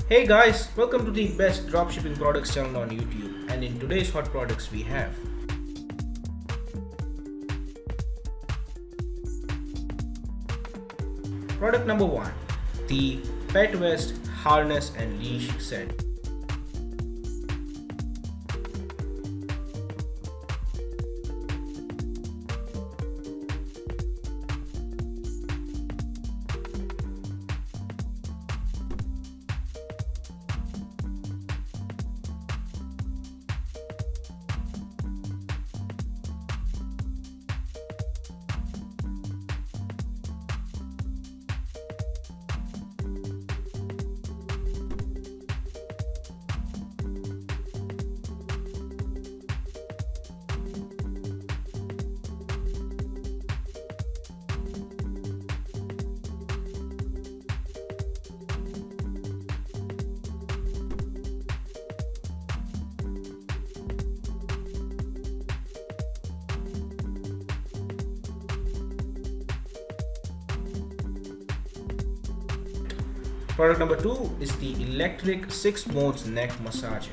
Hey guys, welcome to the best dropshipping products channel on YouTube, and in today's hot products we have product number 1, the Pet Vest Harness and Leash Set. Product number 2 is the electric 6 modes neck massager.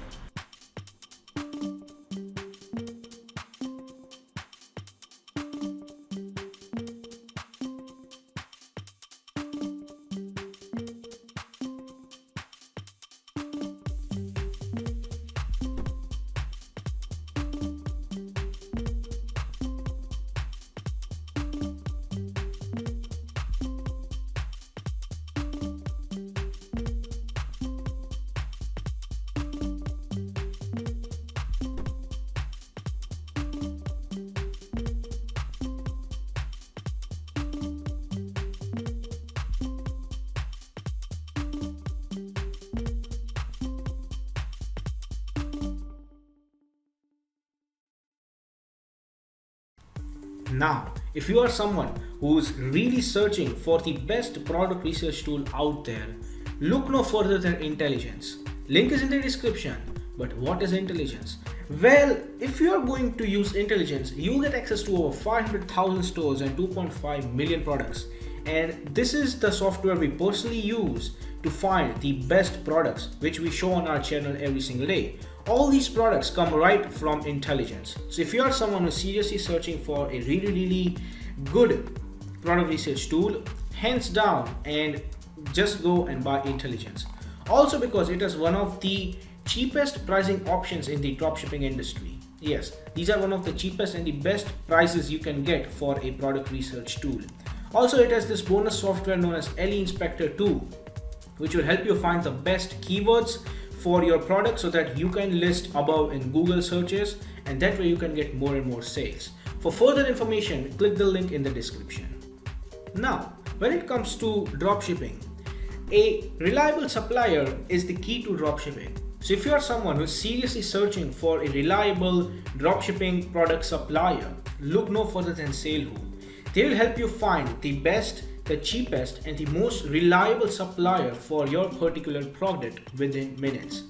Now, if you are someone who's really searching for the best product research tool out there, look no further than Intelligence. Link is in the description. But what is Intelligence? Well, if you are going to use Intelligence, you'll get access to over 500,000 stores and 2.5 million products. And this is the software we personally use to find the best products which we show on our channel every single day. All these products come right from Intelligence. So if you are someone who's seriously searching for a really good product research tool, hands down, and just go and buy Intelligence. Also because it is one of the cheapest pricing options in the dropshipping industry. Yes, these are one of the cheapest and the best prices you can get for a product research tool. Also, it has this bonus software known as LE Inspector 2, which will help you find the best keywords for your product so that you can list above in Google searches, and that way you can get more and more sales. For further information, click the link in the description. Now, when it comes to dropshipping, a reliable supplier is the key to dropshipping. So if you are someone who is seriously searching for a reliable dropshipping product supplier, look no further than SaleWho. They will help you find the best, the cheapest, and the most reliable supplier for your particular product within minutes.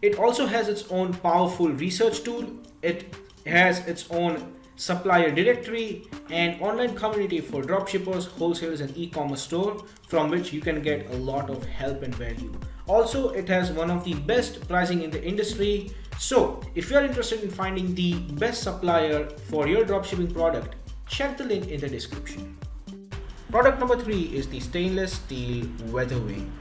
It also has its own powerful research tool. It has its own supplier directory and online community for dropshippers, wholesalers, and e-commerce store from which you can get a lot of help and value. Also, it has one of the best pricing in the industry. So if you are interested in finding the best supplier for your dropshipping product, check the link in the description. Product number 3 is the stainless steel WEATHERVANE.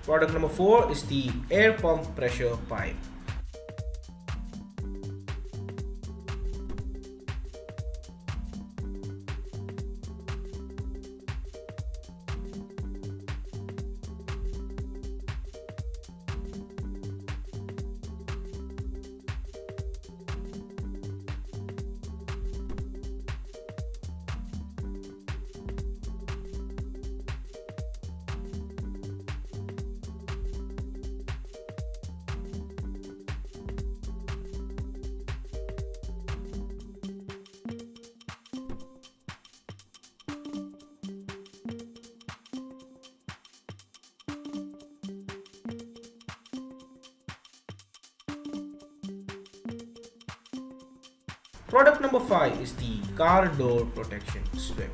Product number 4 is the air pump pressure pipe. Product number 5 is the car door protection strip.